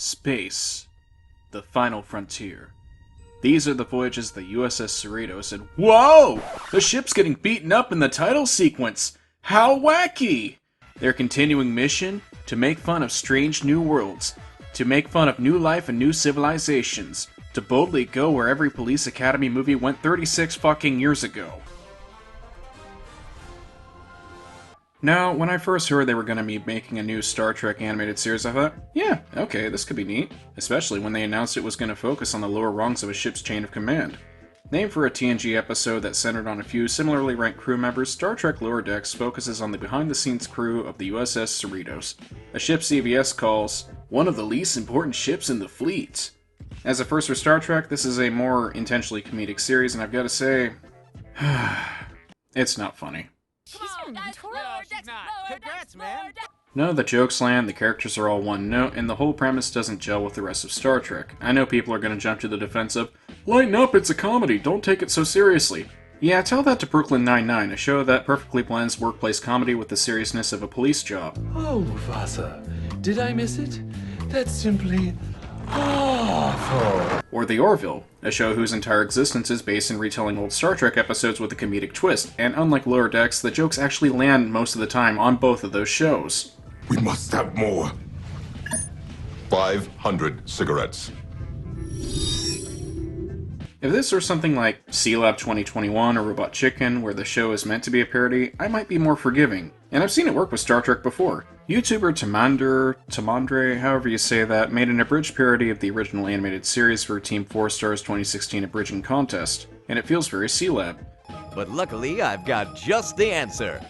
Space. The final frontier. These are the voyages of the USS Cerritos, and whoa! The ship's getting beaten up in the title sequence! How wacky! Their continuing mission? To make fun of strange new worlds. To make fun of new life and new civilizations. To boldly go where every Police Academy movie went 36 fucking years ago. Now, when I first heard they were going to be making a new Star Trek animated series, I thought, yeah, okay, this could be neat. Especially when they announced it was going to focus on the lower rungs of a ship's chain of command. Named for a TNG episode that centered on a few similarly ranked crew members, Star Trek Lower Decks focuses on the behind-the-scenes crew of the USS Cerritos, a ship CBS calls one of the least important ships in the fleet. As a first for Star Trek, this is a more intentionally comedic series, and I've got to say, it's not funny. No, she's not. Congrats, man. None of the jokes land, the characters are all one note, and the whole premise doesn't gel with the rest of Star Trek. I know people are going to jump to the defense of, lighten up, it's a comedy, don't take it so seriously. Yeah, tell that to Brooklyn Nine-Nine, a show that perfectly blends workplace comedy with the seriousness of a police job. Oh, Mufasa, did I miss it? That's simply awful. Or The Orville, a show whose entire existence is based in retelling old Star Trek episodes with a comedic twist, and unlike Lower Decks, the jokes actually land most of the time on both of those shows. We must have more. 500 cigarettes. If this were something like C-Lab 2021 or Robot Chicken, where the show is meant to be a parody, I might be more forgiving. And I've seen it work with Star Trek before. YouTuber Tamandre, however you say that, made an abridged parody of the original animated series for Team 4-Star's 2016 abridging contest, and it feels very C-Lab. But luckily, I've got just the answer.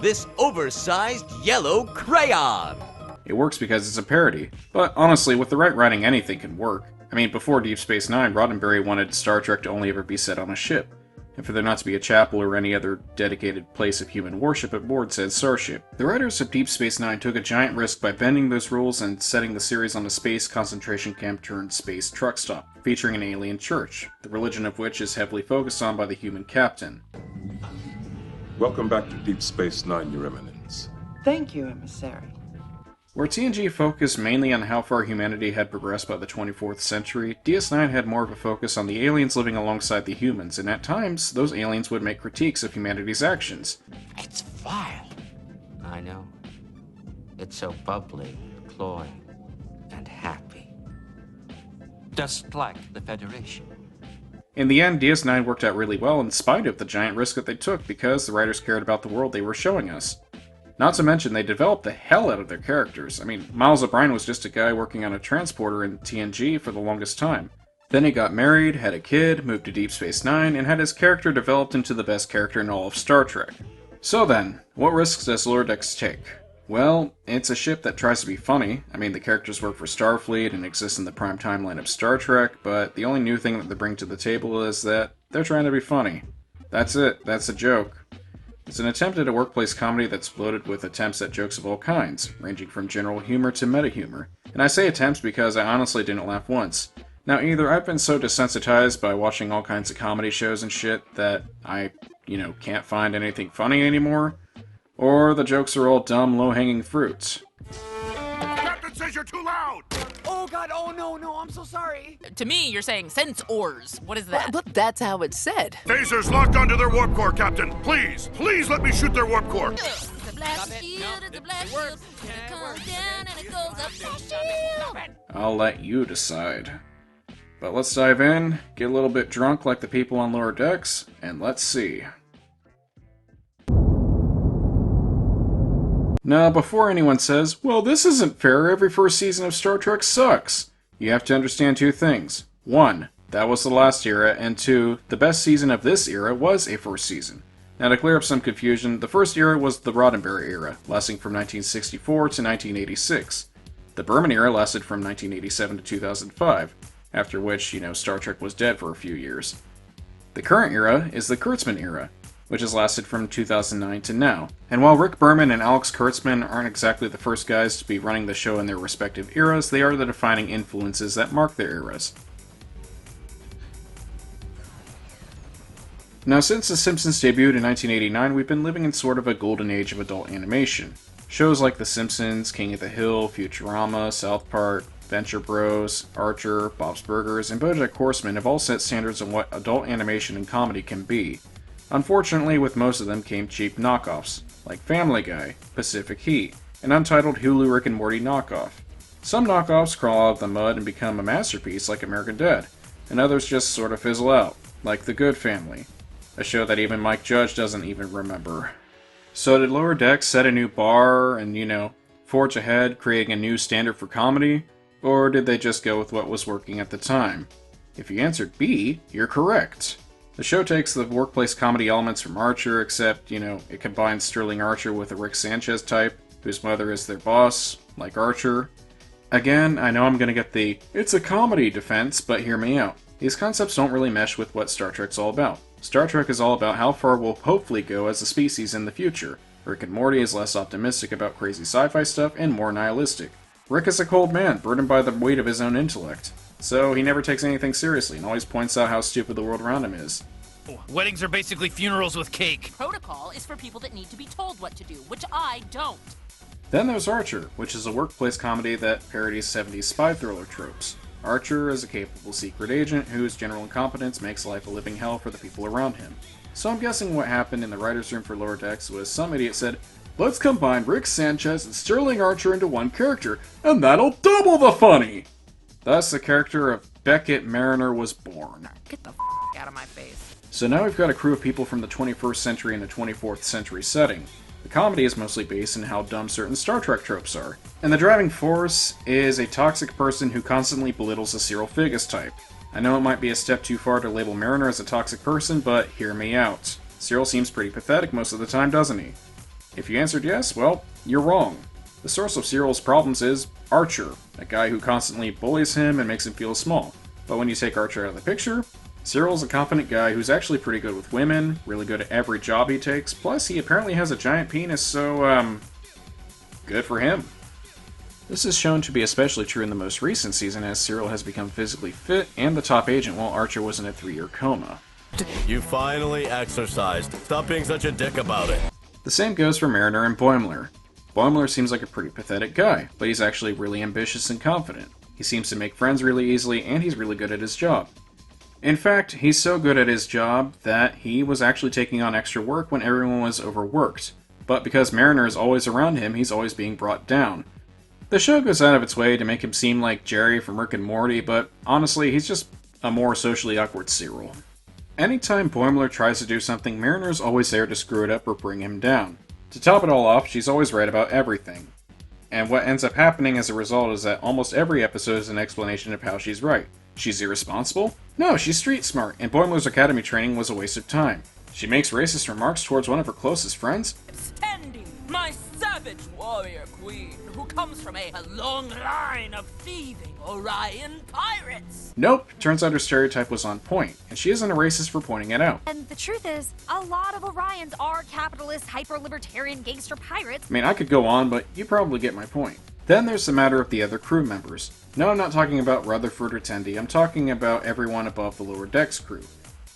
This oversized yellow crayon! It works because it's a parody, but honestly, with the right writing, anything can work. I mean, before Deep Space Nine, Roddenberry wanted Star Trek to only ever be set on a ship, and for there not to be a chapel or any other dedicated place of human worship aboard said starship. The writers of Deep Space Nine took a giant risk by bending those rules and setting the series on a space concentration camp turned space truck stop, featuring an alien church, the religion of which is heavily focused on by the human captain. Welcome back to Deep Space Nine, Your Eminence. Thank you, emissary. Where TNG focused mainly on how far humanity had progressed by the 24th century, DS9 had more of a focus on the aliens living alongside the humans, and at times, those aliens would make critiques of humanity's actions. It's vile. I know. It's so bubbly, cloying, and happy. Just like the Federation. In the end, DS9 worked out really well in spite of the giant risk that they took because the writers cared about the world they were showing us. Not to mention, they developed the hell out of their characters. I mean, Miles O'Brien was just a guy working on a transporter in TNG for the longest time. Then he got married, had a kid, moved to Deep Space Nine, and had his character developed into the best character in all of Star Trek. So then, what risks does Lower Decks take? Well, it's a ship that tries to be funny. I mean, the characters work for Starfleet and exist in the prime timeline of Star Trek, but the only new thing that they bring to the table is that they're trying to be funny. That's it, that's a joke. It's an attempt at a workplace comedy that's loaded with attempts at jokes of all kinds, ranging from general humor to meta-humor. And I say attempts because I honestly didn't laugh once. Now, either I've been so desensitized by watching all kinds of comedy shows and shit that I, can't find anything funny anymore, or the jokes are all dumb, low-hanging fruits. Captain says you're too loud! Oh, God. Oh, no, I'm so sorry. To me, you're saying sensors. What is that? But that's how it's said. Phasers locked onto their warp core, Captain! Please let me shoot their warp core! I'll let you decide. But let's dive in, get a little bit drunk like the people on Lower Decks, and let's see. Now, before anyone says, well, this isn't fair, every first season of Star Trek sucks, you have to understand two things. One, that was the last era, and two, the best season of this era was a first season. Now, to clear up some confusion, the first era was the Roddenberry era, lasting from 1964 to 1986. The Berman era lasted from 1987 to 2005, after which, Star Trek was dead for a few years. The current era is the Kurtzman era, which has lasted from 2009 to now. And while Rick Berman and Alex Kurtzman aren't exactly the first guys to be running the show in their respective eras, they are the defining influences that mark their eras. Now, since The Simpsons debuted in 1989, we've been living in sort of a golden age of adult animation. Shows like The Simpsons, King of the Hill, Futurama, South Park, Venture Bros, Archer, Bob's Burgers, and BoJack Horseman have all set standards on what adult animation and comedy can be. Unfortunately, with most of them came cheap knockoffs, like Family Guy, Pacific Heat, an untitled Hulu Rick and Morty knockoff. Some knockoffs crawl out of the mud and become a masterpiece like American Dad, and others just sort of fizzle out, like The Good Family, a show that even Mike Judge doesn't even remember. So did Lower Decks set a new bar and, forge ahead, creating a new standard for comedy? Or did they just go with what was working at the time? If you answered B, you're correct. The show takes the workplace comedy elements from Archer, except, it combines Sterling Archer with a Rick Sanchez type, whose mother is their boss, like Archer. Again, I know I'm gonna get the, it's a comedy defense, but hear me out. These concepts don't really mesh with what Star Trek's all about. Star Trek is all about how far we'll hopefully go as a species in the future. Rick and Morty is less optimistic about crazy sci-fi stuff and more nihilistic. Rick is a cold man, burdened by the weight of his own intellect. So he never takes anything seriously and always points out how stupid the world around him is. Weddings are basically funerals with cake. Protocol is for people that need to be told what to do, which I don't. Then there's Archer, which is a workplace comedy that parodies 70s spy thriller tropes. Archer is a capable secret agent whose general incompetence makes life a living hell for the people around him. So I'm guessing what happened in the writer's room for Lower Decks was some idiot said, let's combine Rick Sanchez and Sterling Archer into one character, and that'll double the funny! Thus, the character of Beckett Mariner was born. Get the out of my face. So now we've got a crew of people from the 21st century and the 24th century setting. The comedy is mostly based in how dumb certain Star Trek tropes are. And the driving force is a toxic person who constantly belittles the Cyril Figgis type. I know it might be a step too far to label Mariner as a toxic person, but hear me out. Cyril seems pretty pathetic most of the time, doesn't he? If you answered yes, well, you're wrong. The source of Cyril's problems is Archer, a guy who constantly bullies him and makes him feel small. But when you take Archer out of the picture, Cyril's a confident guy who's actually pretty good with women, really good at every job he takes, plus he apparently has a giant penis, so, good for him. This is shown to be especially true in the most recent season as Cyril has become physically fit and the top agent while Archer was in a 3-year coma. You finally exercised. Stop being such a dick about it. The same goes for Mariner and Boimler. Boimler seems like a pretty pathetic guy, but he's actually really ambitious and confident. He seems to make friends really easily, and he's really good at his job. In fact, he's so good at his job that he was actually taking on extra work when everyone was overworked. But because Mariner is always around him, he's always being brought down. The show goes out of its way to make him seem like Jerry from Rick and Morty, but honestly, he's just a more socially awkward Cyril. Anytime Boimler tries to do something, Mariner's always there to screw it up or bring him down. To top it all off, she's always right about everything. And what ends up happening as a result is that almost every episode is an explanation of how she's right. She's irresponsible? No, she's street smart, and Boimler's academy training was a waste of time. She makes racist remarks towards one of her closest friends. Standing, my savage warrior queen, who comes from a long line of thieving Orion pirates. Nope, turns out her stereotype was on point, and she isn't a racist for pointing it out. And the truth is, a lot of Orions are capitalist, hyper-libertarian gangster pirates. I mean, I could go on, but you probably get my point. Then there's the matter of the other crew members. No, I'm not talking about Rutherford or Tendi, I'm talking about everyone above the Lower Decks crew.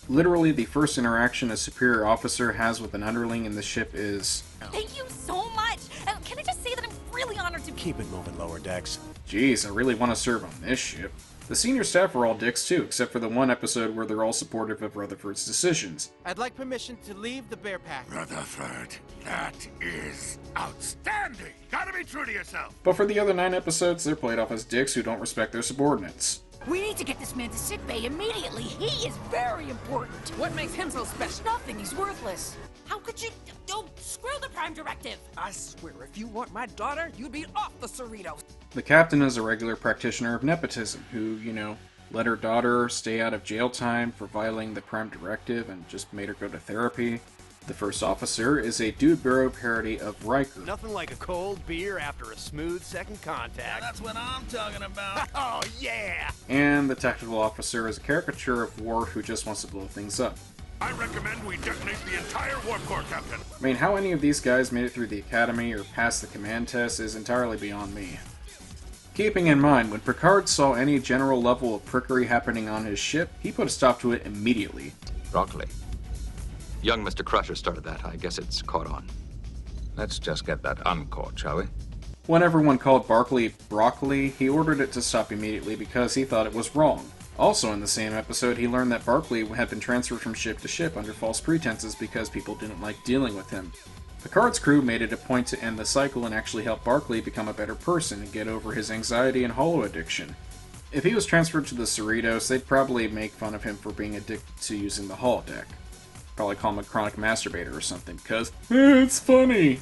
Literally, the first interaction a superior officer has with an underling in the ship is... Thank you so much! Can I just say that I'm really honored to... Keep it moving, Lower Decks. Geez, I really want to serve on this ship. The senior staff are all dicks too, except for the one episode where they're all supportive of Rutherford's decisions. I'd like permission to leave the bear pack. Rutherford, that is outstanding. Gotta be true to yourself. But for the other 9 episodes, they're played off as dicks who don't respect their subordinates. We need to get this man to sickbay immediately. He is very important. What makes him so special? Nothing. He's worthless. How could you? Don't screw the Prime Directive. I swear, if you want my daughter, you'd be off the Cerritos. The captain is a regular practitioner of nepotism who, let her daughter stay out of jail time for violating the Prime Directive and just made her go to therapy. The first officer is a Dude Bro parody of Riker. Nothing like a cold beer after a smooth second contact. That's what I'm talking about. Oh, yeah! And the tactical officer is a caricature of Worf who just wants to blow things up. I recommend we detonate the entire warp core, Captain. I mean, how any of these guys made it through the academy or passed the command test is entirely beyond me. Keeping in mind, when Picard saw any general level of prickery happening on his ship, he put a stop to it immediately. Broccoli. Young Mr. Crusher started that. I guess it's caught on. Let's just get that uncaught, shall we? When everyone called Barkley broccoli, he ordered it to stop immediately because he thought it was wrong. Also in the same episode, he learned that Barkley had been transferred from ship to ship under false pretenses because people didn't like dealing with him. Picard's crew made it a point to end the cycle and actually help Barkley become a better person and get over his anxiety and holo addiction. If he was transferred to the Cerritos, they'd probably make fun of him for being addicted to using the holodeck. Probably call him a chronic masturbator or something, because, it's funny!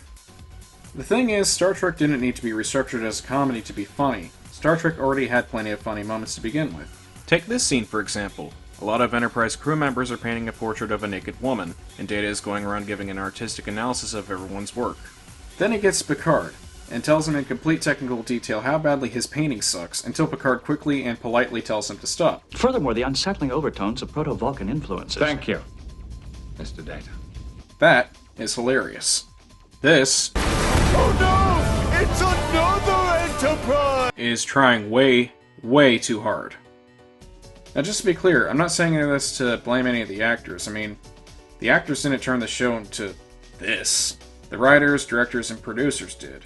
The thing is, Star Trek didn't need to be restructured as a comedy to be funny. Star Trek already had plenty of funny moments to begin with. Take this scene, for example. A lot of Enterprise crew members are painting a portrait of a naked woman, and Data is going around giving an artistic analysis of everyone's work. Then he gets Picard, and tells him in complete technical detail how badly his painting sucks, until Picard quickly and politely tells him to stop. Furthermore, the unsettling overtones of proto-Vulcan influences. Thank you, Mr. Data. That is hilarious. This... Oh no! It's another Enterprise! ...is trying way, way too hard. Now just to be clear, I'm not saying any of this to blame any of the actors. I mean, the actors didn't turn the show into this. The writers, directors, and producers did.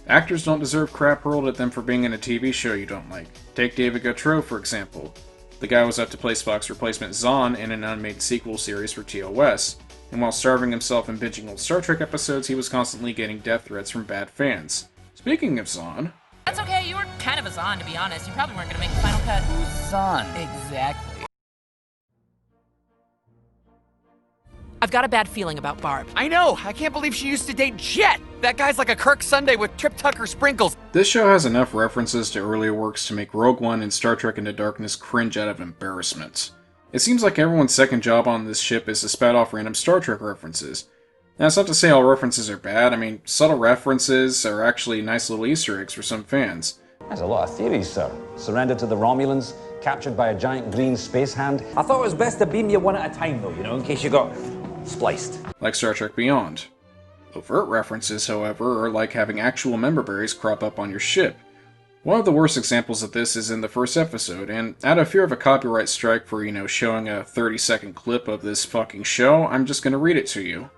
Actors don't deserve crap hurled at them for being in a TV show you don't like. Take David Gautreaux, for example. The guy was up to play Spock's replacement Zahn in an unmade sequel series for TOS, and while starving himself and binging old Star Trek episodes, he was constantly getting death threats from bad fans. Speaking of Zahn... That's okay, you were kind of a Zahn, to be honest. You probably weren't gonna make the final cut. Who's Zahn? Exactly. I've got a bad feeling about Barb. I know! I can't believe she used to date Jet! That guy's like a Kirk Sunday with Trip Tucker sprinkles. This show has enough references to earlier works to make Rogue One and Star Trek Into Darkness cringe out of embarrassment. It seems like everyone's second job on this ship is to spout off random Star Trek references. Now, it's not to say all references are bad. I mean, subtle references are actually nice little Easter eggs for some fans. There's a lot of theories, sir. Surrendered to the Romulans, captured by a giant green space hand. I thought it was best to beam you one at a time, though, you know, in case you got spliced. Like Star Trek Beyond. Overt references, however, are like having actual member berries crop up on your ship. One of the worst examples of this is in the first episode, and out of fear of a copyright strike for, showing a 30-second clip of this fucking show, I'm just gonna read it to you.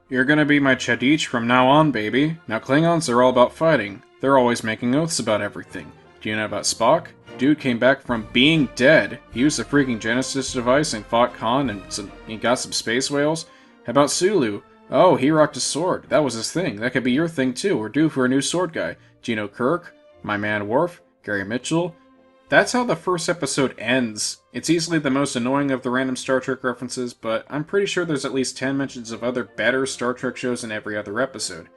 You're gonna be my Chadich from now on, baby. Now Klingons are all about fighting. They're always making oaths about everything. Do you know about Spock? Dude came back from being dead. He used a freaking Genesis device and fought Khan and he got some space whales. How about Sulu? Oh, he rocked a sword. That was his thing. That could be your thing too. We're due for a new sword guy. Do you know Kirk? My man Worf? Gary Mitchell? That's how the first episode ends. It's easily the most annoying of the random Star Trek references, but I'm pretty sure there's at least 10 mentions of other better Star Trek shows in every other episode.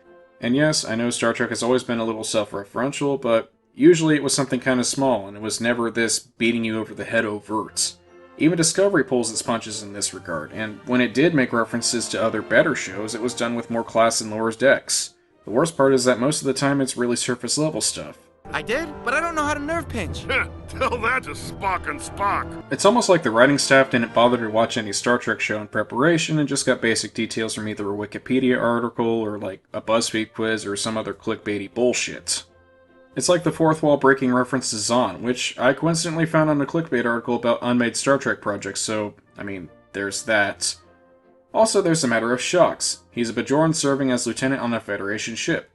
And yes, I know Star Trek has always been a little self-referential, but usually it was something kind of small, and it was never this beating you over the head overt. Even Discovery pulls its punches in this regard, and when it did make references to other better shows, it was done with more class than lower decks. The worst part is that most of the time it's really surface-level stuff. I did, but I don't know how to nerve pinch. Tell that to Spock and Spock. It's almost like the writing staff didn't bother to watch any Star Trek show in preparation and just got basic details from either a Wikipedia article or like a BuzzFeed quiz or some other clickbaity bullshit. It's like the fourth wall breaking reference to Zahn, which I coincidentally found on a clickbait article about unmade Star Trek projects, so, I mean, there's that. Also, there's the matter of Shox. He's a Bajoran serving as lieutenant on a Federation ship.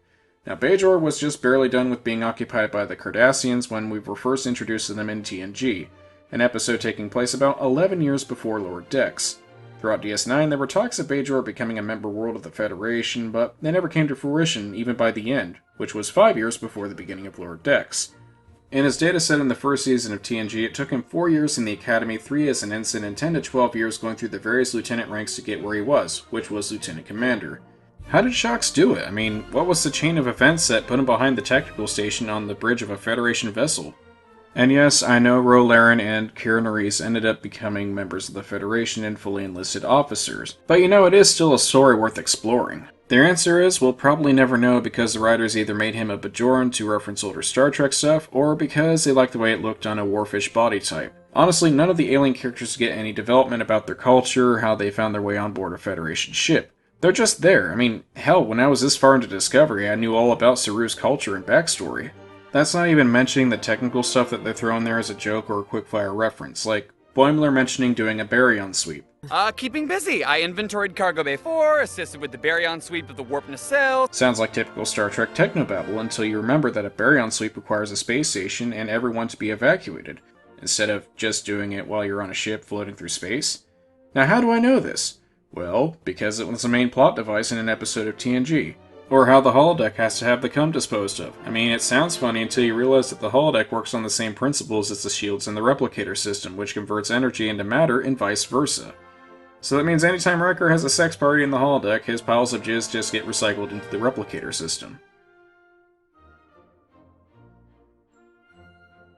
Now, Bajor was just barely done with being occupied by the Cardassians when we were first introduced to them in TNG, an episode taking place about 11 years before Lower Decks. Throughout DS9, there were talks of Bajor becoming a member world of the Federation, but they never came to fruition even by the end, which was 5 years before the beginning of Lower Decks. In his data set in the first season of TNG, it took him 4 years in the Academy, 3 as an ensign, and 10 to 12 years going through the various lieutenant ranks to get where he was, which was Lieutenant Commander. How did Shox do it? I mean, what was the chain of events that put him behind the technical station on the bridge of a Federation vessel? And yes, I know Ro Laren and Kira Nerys ended up becoming members of the Federation and fully enlisted officers, but it is still a story worth exploring. Their answer is, we'll probably never know because the writers either made him a Bajoran to reference older Star Trek stuff, or because they liked the way it looked on a Warfish body type. Honestly, none of the alien characters get any development about their culture or how they found their way on board a Federation ship. They're just there. I mean, hell, when I was this far into Discovery, I knew all about Saru's culture and backstory. That's not even mentioning the technical stuff that they throw in there as a joke or a quickfire reference, like Boimler mentioning doing a baryon sweep. Keeping busy. I inventoried Cargo Bay 4, assisted with the baryon sweep of the warp nacelle. Sounds like typical Star Trek technobabble until you remember that a baryon sweep requires a space station and everyone to be evacuated, instead of just doing it while you're on a ship floating through space. Now how do I know this? Well, because it was a main plot device in an episode of TNG. Or how the holodeck has to have the cum disposed of. I mean, it sounds funny until you realize that the holodeck works on the same principles as the shields in the replicator system, which converts energy into matter and vice versa. So that means anytime Riker has a sex party in the holodeck, his piles of jizz just get recycled into the replicator system.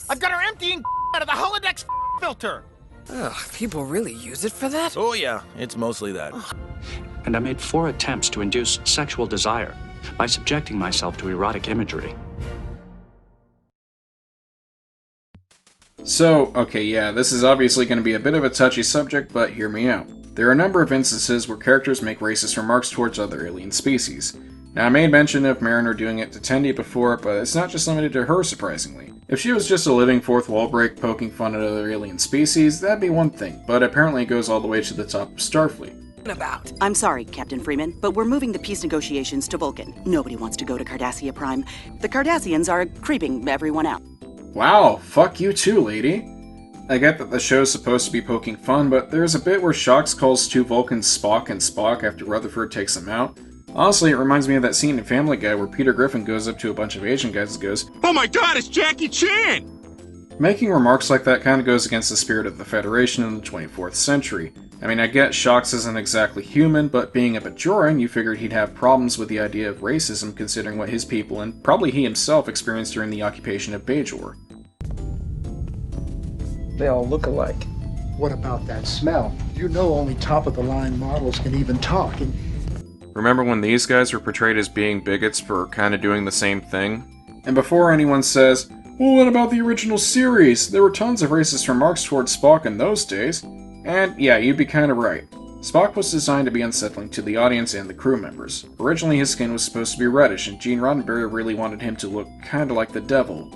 I've got her emptying out of the holodeck's filter! Ugh, people really use it for that? Oh yeah, it's mostly that. And I made 4 attempts to induce sexual desire by subjecting myself to erotic imagery. So, okay, yeah, this is obviously going to be a bit of a touchy subject, but hear me out. There are a number of instances where characters make racist remarks towards other alien species. Now, I made mention of Mariner doing it to Tendi before, but it's not just limited to her, surprisingly. If she was just a living fourth wall break poking fun at other alien species, that'd be one thing, but apparently it goes all the way to the top of Starfleet. About. I'm sorry, Captain Freeman, but we're moving the peace negotiations to Vulcan. Nobody wants to go to Cardassia Prime. The Cardassians are creeping everyone out. Wow, fuck you too, lady. I get that the show's supposed to be poking fun, but there's a bit where Shox calls 2 Vulcans Spock and Spock after Rutherford takes them out. Honestly, it reminds me of that scene in Family Guy where Peter Griffin goes up to a bunch of Asian guys and goes, "Oh my god, it's Jackie Chan!" Making remarks like that kind of goes against the spirit of the Federation in the 24th century. I mean, I get Shox isn't exactly human, but being a Bajoran, you figured he'd have problems with the idea of racism considering what his people, and probably he himself, experienced during the occupation of Bajor. They all look alike. What about that smell? You know only top-of-the-line models can even talk. Remember when these guys were portrayed as being bigots for kind of doing the same thing? And before anyone says, well, what about the original series? There were tons of racist remarks towards Spock in those days. And yeah, you'd be kind of right. Spock was designed to be unsettling to the audience and the crew members. Originally his skin was supposed to be reddish, and Gene Roddenberry really wanted him to look kinda like the devil.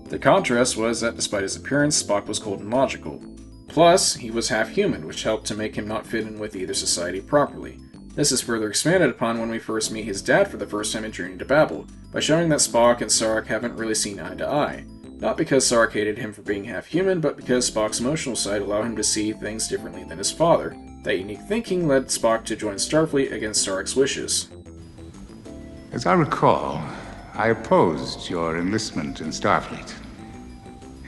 The contrast was that despite his appearance, Spock was cold and logical. Plus, he was half human, which helped to make him not fit in with either society properly. This is further expanded upon when we first meet his dad for the first time in Journey to Babel, by showing that Spock and Sarek haven't really seen eye to eye. Not because Sarek hated him for being half human, but because Spock's emotional side allowed him to see things differently than his father. That unique thinking led Spock to join Starfleet against Sarek's wishes. As I recall, I opposed your enlistment in Starfleet.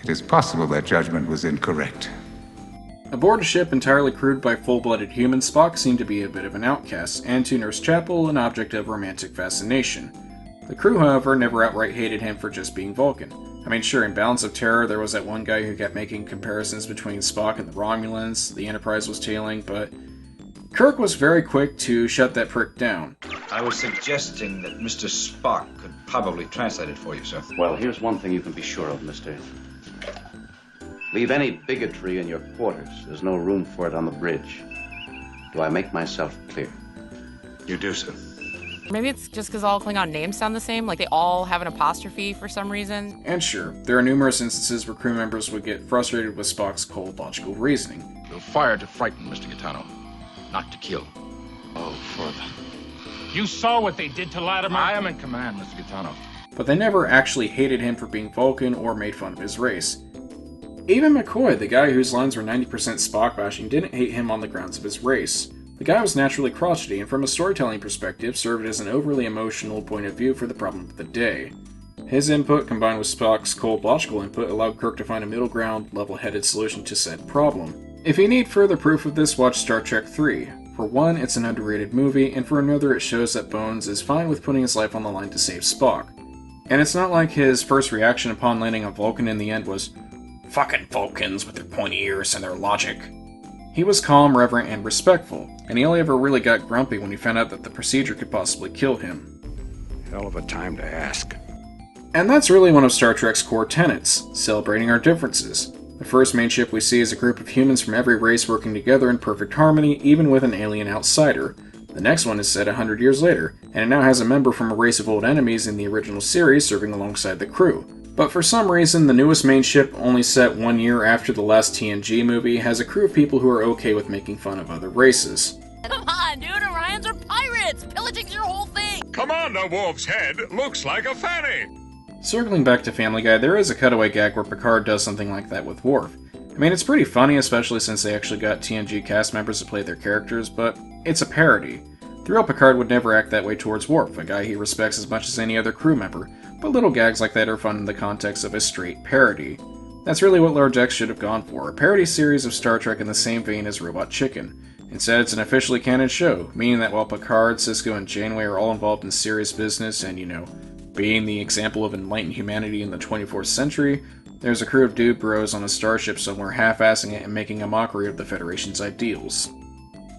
It is possible that judgment was incorrect. Aboard a ship entirely crewed by full-blooded humans, Spock seemed to be a bit of an outcast, and to Nurse Chapel, an object of romantic fascination. The crew, however, never outright hated him for just being Vulcan. I mean, sure, in Balance of Terror, there was that one guy who kept making comparisons between Spock and the Romulans the Enterprise was tailing, but Kirk was very quick to shut that prick down. I was suggesting that Mr. Spock could probably translate it for you, sir. Well, here's one thing you can be sure of, mister. Leave any bigotry in your quarters. There's no room for it on the bridge. Do I make myself clear? You do, sir. Maybe it's just because all Klingon names sound the same, like they all have an apostrophe for some reason. And sure, there are numerous instances where crew members would get frustrated with Spock's cold, logical reasoning. You'll fire to frighten, Mr. Gaetano, not to kill. Oh, further. You saw what they did to Latimer? I am in command, Mr. Gaetano. But they never actually hated him for being Vulcan or made fun of his race. Even McCoy, the guy whose lines were 90% Spock bashing, didn't hate him on the grounds of his race. The guy was naturally crotchety, and from a storytelling perspective, served as an overly emotional point of view for the problem of the day. His input, combined with Spock's cold logical input, allowed Kirk to find a middle ground, level-headed solution to said problem. If you need further proof of this, watch Star Trek III. For one, it's an underrated movie, and for another, it shows that Bones is fine with putting his life on the line to save Spock. And it's not like his first reaction upon landing on Vulcan in the end was, "Fucking Vulcans with their pointy ears and their logic." He was calm, reverent, and respectful, and he only ever really got grumpy when he found out that the procedure could possibly kill him. Hell of a time to ask. And that's really one of Star Trek's core tenets, celebrating our differences. The first main ship we see is a group of humans from every race working together in perfect harmony, even with an alien outsider. The next one is set 100 years later, and it now has a member from a race of old enemies in the original series serving alongside the crew. But for some reason, the newest main ship, only set 1 year after the last TNG movie, has a crew of people who are okay with making fun of other races. Come on, dude, Orions are pirates! Pillaging your whole thing! Commander Worf's head looks like a fanny! Circling back to Family Guy, there is a cutaway gag where Picard does something like that with Worf. I mean, it's pretty funny, especially since they actually got TNG cast members to play their characters, but it's a parody. The real Picard would never act that way towards Worf, a guy he respects as much as any other crew member, but little gags like that are fun in the context of a straight parody. That's really what Lower Decks should have gone for, a parody series of Star Trek in the same vein as Robot Chicken. Instead, it's an officially canon show, meaning that while Picard, Sisko, and Janeway are all involved in serious business and, being the example of enlightened humanity in the 24th century, there's a crew of dude bros on a starship somewhere half-assing it and making a mockery of the Federation's ideals.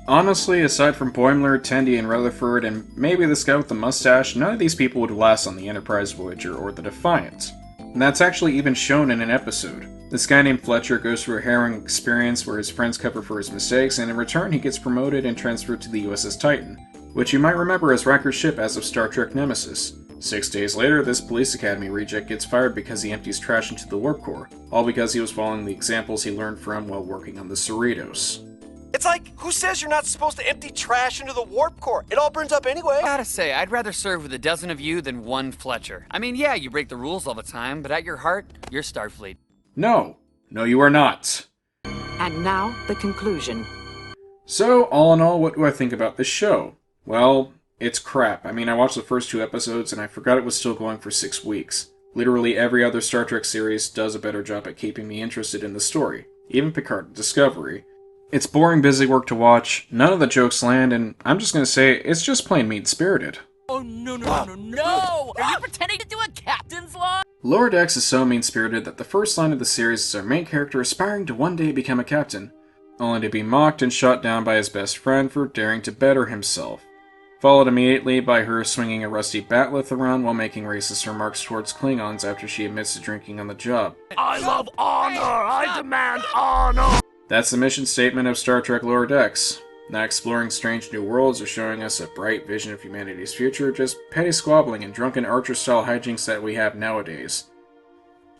Honestly, aside from Boimler, Tendi, and Rutherford, and maybe this guy with the mustache, none of these people would last on the Enterprise, Voyager, or the Defiant. And that's actually even shown in an episode. This guy named Fletcher goes through a harrowing experience where his friends cover for his mistakes, and in return he gets promoted and transferred to the USS Titan, which you might remember as Riker's ship as of Star Trek Nemesis. 6 days later, this police academy reject gets fired because he empties trash into the warp core, all because he was following the examples he learned from while working on the Cerritos. It's like, who says you're not supposed to empty trash into the warp core? It all burns up anyway. Gotta say, I'd rather serve with a dozen of you than one Fletcher. I mean, yeah, you break the rules all the time, but at your heart, you're Starfleet. No. No, you are not. And now, the conclusion. So, all in all, what do I think about this show? Well, it's crap. I mean, I watched the first 2 episodes and I forgot it was still going for 6 weeks. Literally every other Star Trek series does a better job at keeping me interested in the story. Even Picard Discovery. It's boring, busy work to watch, none of the jokes land, and I'm just gonna say, it's just plain mean-spirited. Oh, no! Are you pretending to do a captain's line? Lower Decks is so mean-spirited that the first line of the series is our main character aspiring to one day become a captain, only to be mocked and shot down by his best friend for daring to better himself. Followed immediately by her swinging a rusty bat'leth around while making racist remarks towards Klingons after she admits to drinking on the job. I love honor! I demand honor! That's the mission statement of Star Trek Lower Decks. Not exploring strange new worlds or showing us a bright vision of humanity's future, just petty squabbling and drunken Archer-style hijinks that we have nowadays.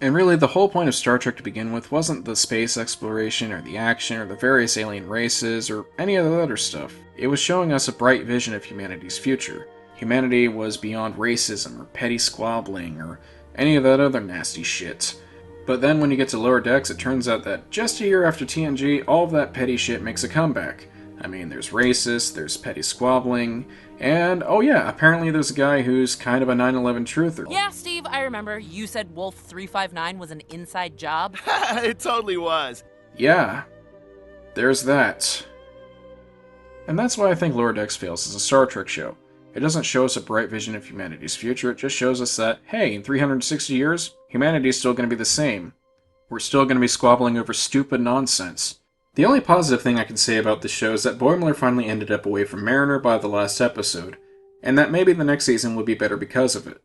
And really, the whole point of Star Trek to begin with wasn't the space exploration or the action or the various alien races or any of the other stuff. It was showing us a bright vision of humanity's future. Humanity was beyond racism or petty squabbling or any of that other nasty shit. But then when you get to Lower Decks, it turns out that just a year after TNG, all of that petty shit makes a comeback. I mean, there's racist, there's petty squabbling, and oh yeah, apparently there's a guy who's kind of a 9/11 truther. Yeah, Steve, I remember. You said Wolf 359 was an inside job. It totally was. Yeah, there's that. And that's why I think Lower Decks fails as a Star Trek show. It doesn't show us a bright vision of humanity's future, it just shows us that, hey, in 360 years, humanity's still going to be the same. We're still going to be squabbling over stupid nonsense. The only positive thing I can say about this show is that Boimler finally ended up away from Mariner by the last episode, and that maybe the next season will be better because of it.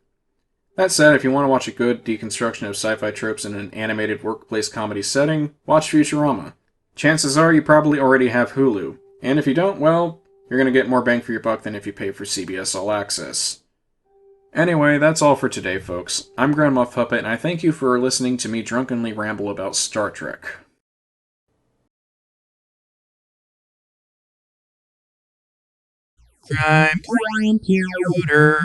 That said, if you want to watch a good deconstruction of sci-fi tropes in an animated workplace comedy setting, watch Futurama. Chances are you probably already have Hulu, and if you don't, well, you're going to get more bang for your buck than if you pay for CBS All Access. Anyway, that's all for today, folks. I'm Grandma Puppet, and I thank you for listening to me drunkenly ramble about Star Trek. Time computer.